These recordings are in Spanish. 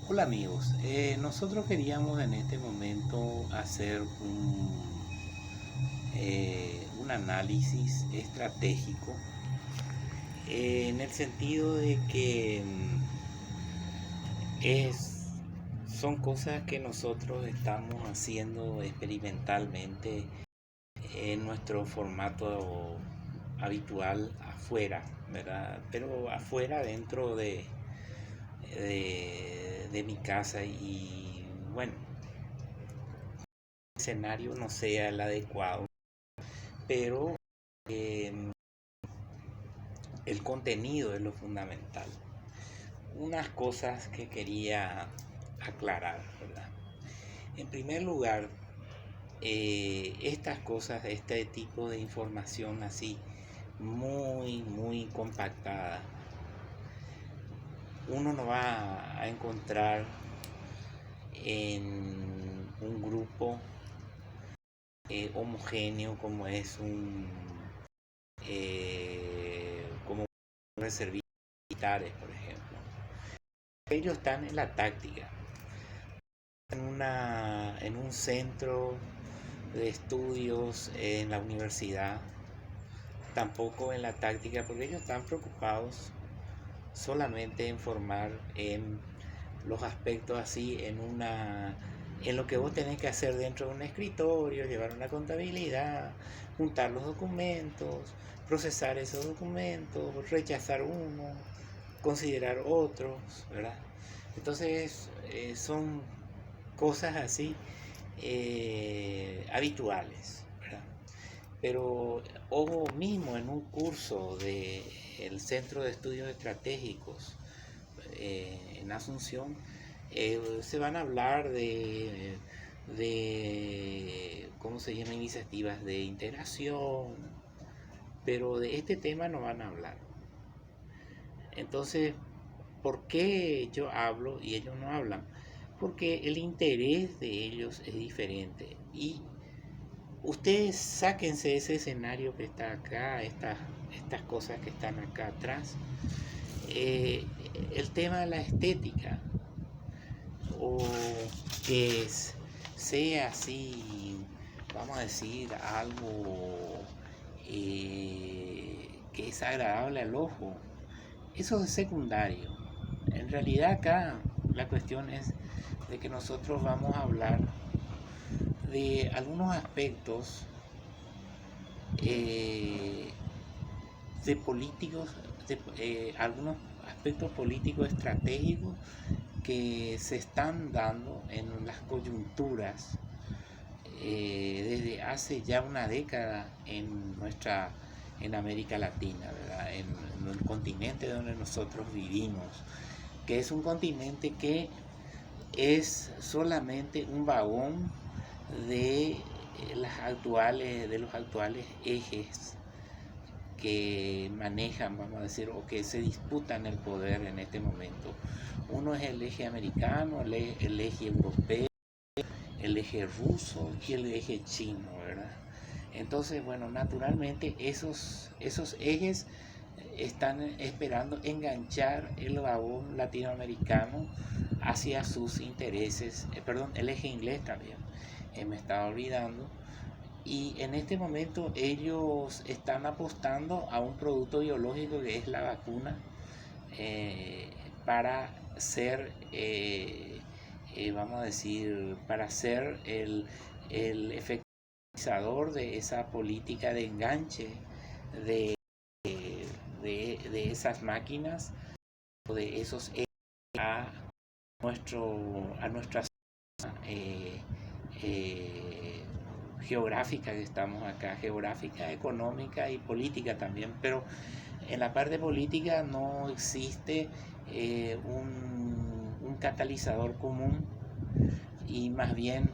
Hola amigos, nosotros queríamos en este momento hacer un análisis estratégico en el sentido de que son cosas que nosotros estamos haciendo experimentalmente en nuestro formato habitual afuera, ¿verdad? Pero afuera dentro de mi casa y bueno, el escenario no sea el adecuado, pero eh, el contenido es lo fundamental. Unas cosas que quería aclarar, ¿verdad? En primer lugar, estas cosas, este tipo de información así, muy compactada, uno no va a encontrar en un grupo homogéneo como es como reservistas militares, por ejemplo. Ellos están en la táctica, en un centro de estudios en la universidad, tampoco en la táctica, porque ellos están preocupados solamente en formar en los aspectos así, en lo que vos tenés que hacer dentro de un escritorio, llevar una contabilidad, juntar los documentos, procesar esos documentos, rechazar uno, considerar otros, ¿verdad? Entonces son cosas así habituales, ¿verdad? Pero o mismo en un curso del Centro de Estudios Estratégicos en Asunción, se van a hablar ¿cómo se llama? Iniciativas de integración, pero de este tema no van a hablar. Entonces, ¿por qué yo hablo y ellos no hablan? Porque el interés de ellos es diferente. Y ustedes sáquense ese escenario que está acá, estas cosas que están acá atrás. Eh, el tema de la estética, o que sea así, vamos a decir, algo que es agradable al ojo, eso es secundario. En realidad acá la cuestión es de que nosotros vamos a hablar de algunos aspectos eh, de políticos, algunos aspectos políticos estratégicos que se están dando en las coyunturas desde hace ya una década en América Latina, ¿verdad? En el continente donde nosotros vivimos, que es un continente que es solamente un vagón de de los actuales ejes que manejan, vamos a decir, o que se disputan el poder en este momento. Uno es el eje americano, el eje europeo, el eje ruso y el eje chino, ¿verdad? Entonces, bueno, naturalmente esos ejes están esperando enganchar el vagón latinoamericano hacia sus intereses, perdón, el eje inglés también, me estaba olvidando, y en este momento ellos están apostando a un producto biológico que es la vacuna eh, para ser, vamos a decir, para ser el efectivizador de esa política de enganche de, de esas máquinas o de esos a, a nuestra zona eh, geográfica que estamos acá, geográfica, económica y política también, pero en la parte política no existe un catalizador común y más bien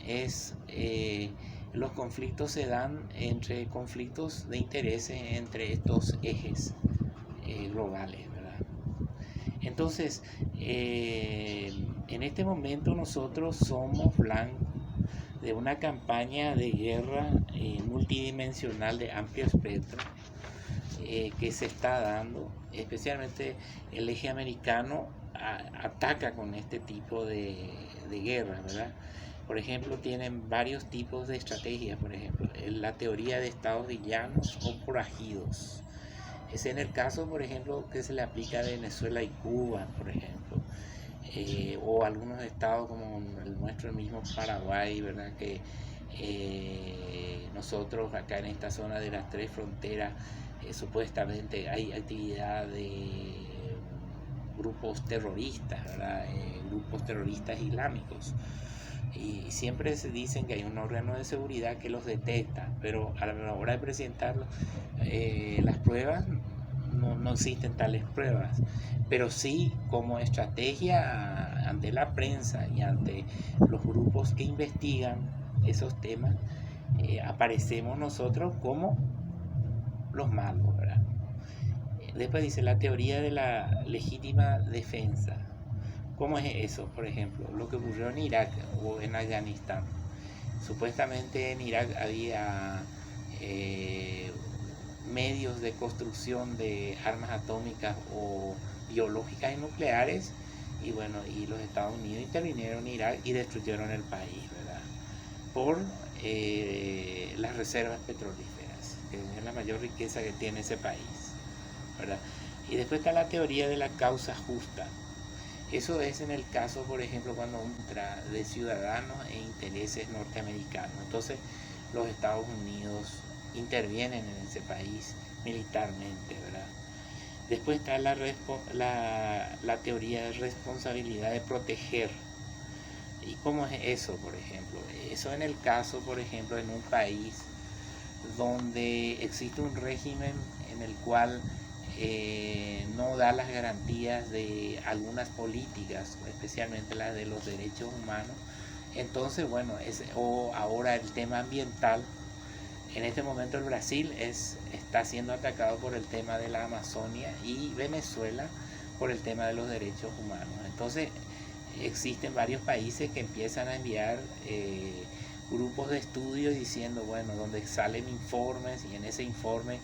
los conflictos se dan entre conflictos de intereses entre estos ejes globales, ¿verdad? Entonces, en este momento nosotros somos blancos de una campaña de guerra multidimensional de amplio espectro que se está dando, especialmente el eje americano ataca con este tipo de guerras, ¿verdad? Por ejemplo, tienen varios tipos de estrategias, por ejemplo, la teoría de estados villanos o forajidos. Es en el caso, por ejemplo, que se le aplica a Venezuela y Cuba, por ejemplo, o algunos estados como el nuestro mismo Paraguay, ¿verdad? Que nosotros acá en esta zona de las tres fronteras supuestamente hay actividad de grupos terroristas, ¿verdad? Grupos terroristas islámicos. Y siempre se dicen que hay un órgano de seguridad que los detecta, pero a la hora de presentarlo, las pruebas no existen tales pruebas, pero sí como estrategia ante la prensa y ante los grupos que investigan esos temas, aparecemos nosotros como los malos, ¿verdad? Después dice la teoría de la legítima defensa. ¿Cómo es eso? Por ejemplo, lo que ocurrió en Irak o en Afganistán. Supuestamente en Irak había medios de construcción de armas atómicas o biológicas y nucleares, y bueno, y los Estados Unidos intervinieron en Irak y destruyeron el país, ¿verdad? Por las reservas petrolíferas, que es la mayor riqueza que tiene ese país, ¿verdad? Y después está la teoría de la causa justa. Eso es en el caso, por ejemplo, cuando entra de ciudadanos e intereses norteamericanos. Entonces, los Estados Unidos intervienen en ese país militarmente, ¿verdad? Después está la teoría de responsabilidad de proteger. ¿Y cómo es eso, por ejemplo? Eso en el caso, por ejemplo, en un país donde existe un régimen en el cual no da las garantías de algunas políticas, especialmente las de los derechos humanos. Entonces, bueno, o ahora el tema ambiental. En este momento el Brasil está siendo atacado por el tema de la Amazonia y Venezuela por el tema de los derechos humanos. Entonces existen varios países que empiezan a enviar grupos de estudio diciendo, bueno, donde salen informes y en ese informe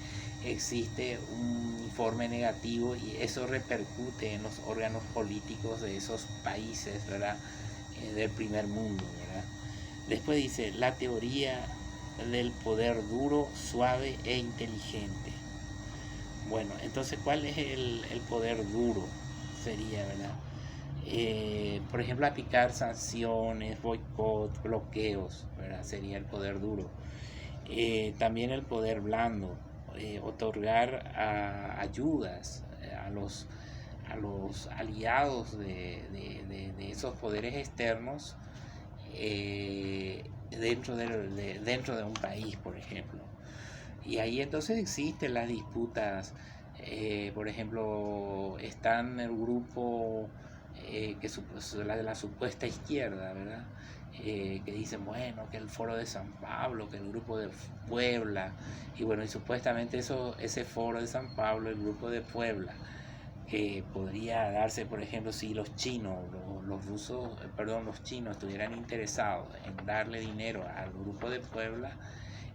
existe un informe negativo y eso repercute en los órganos políticos de esos países, ¿verdad? Del primer mundo, ¿verdad? Después dice la teoría del poder duro, suave e inteligente. Bueno, entonces, ¿cuál es el poder duro? Sería, ¿verdad? Por ejemplo, aplicar sanciones, boicot, bloqueos, ¿verdad? Sería el poder duro. También el poder blando, otorgar ayudas a los aliados de esos poderes externos dentro de un país, por ejemplo. Y ahí entonces existen las disputas. Por ejemplo, están el grupo la de la supuesta izquierda, ¿verdad? Que dicen, bueno, que el foro de San Pablo, que el grupo de Puebla, y bueno, y supuestamente ese foro de San Pablo, el grupo de Puebla, que podría darse, por ejemplo, si los chinos, los rusos, perdón, los chinos estuvieran interesados en darle dinero al grupo de Puebla,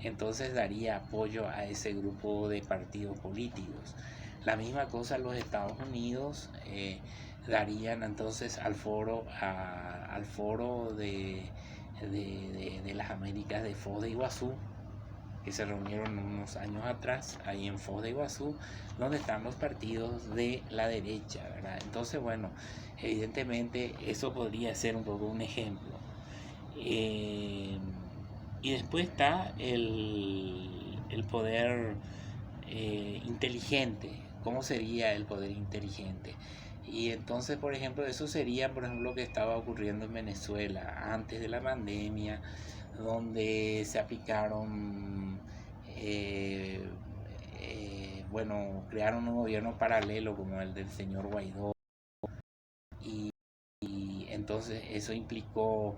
entonces daría apoyo a ese grupo de partidos políticos. La misma cosa los Estados Unidos darían entonces al foro de las Américas de Foz de Iguazú, que se reunieron unos años atrás, ahí en Foz de Iguazú, donde están los partidos de la derecha, ¿verdad? Entonces, bueno, evidentemente eso podría ser un poco un ejemplo. Y después está el poder inteligente. ¿Cómo sería el poder inteligente? Y entonces, por ejemplo, eso sería, por ejemplo, lo que estaba ocurriendo en Venezuela antes de la pandemia, donde se aplicaron, bueno, crearon un gobierno paralelo como el del señor Guaidó. Y entonces eso implicó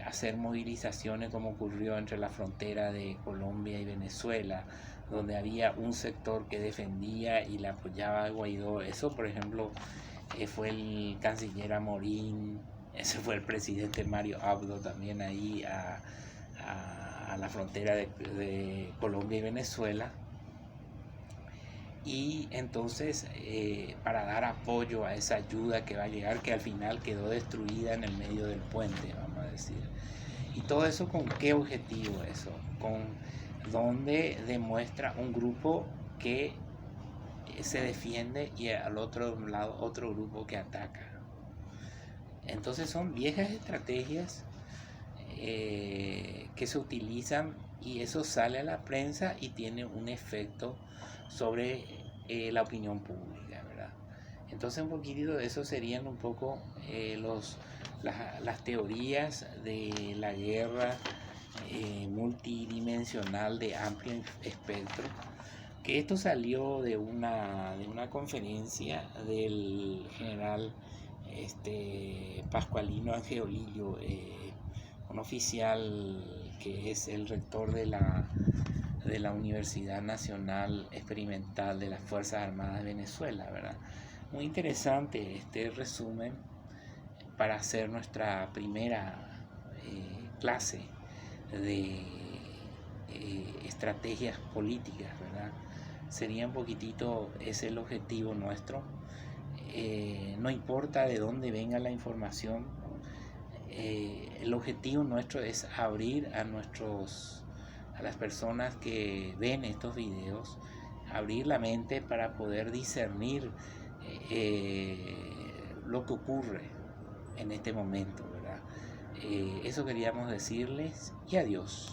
hacer movilizaciones como ocurrió entre la frontera de Colombia y Venezuela, donde había un sector que defendía y le apoyaba a Guaidó. Eso, por ejemplo, fue el canciller Amorín, ese fue el presidente Mario Abdo también ahí a la frontera de Colombia y Venezuela. y entonces para dar apoyo a esa ayuda que va a llegar, que al final quedó destruida en el medio del puente, vamos a decir. ¿Y todo eso con qué objetivo eso? Con donde demuestra un grupo que se defiende y al otro lado otro grupo que ataca. Entonces son viejas estrategias que se utilizan, y eso sale a la prensa y tiene un efecto sobre la opinión pública, ¿verdad? Entonces un poquitito de eso serían un poco las teorías de la guerra multidimensional de amplio espectro, que esto salió de una conferencia del general Pascualino Angeolillo, un oficial que es el rector de la Universidad Nacional Experimental de las Fuerzas Armadas de Venezuela, ¿verdad? Muy interesante este resumen para hacer nuestra primera clase de estrategias políticas, ¿verdad? Sería un poquitito, es el objetivo nuestro. No importa de dónde venga la información, el objetivo nuestro es abrir a las personas que ven estos videos, abrir la mente para poder discernir lo que ocurre en este momento, ¿verdad? Eso queríamos decirles, y adiós.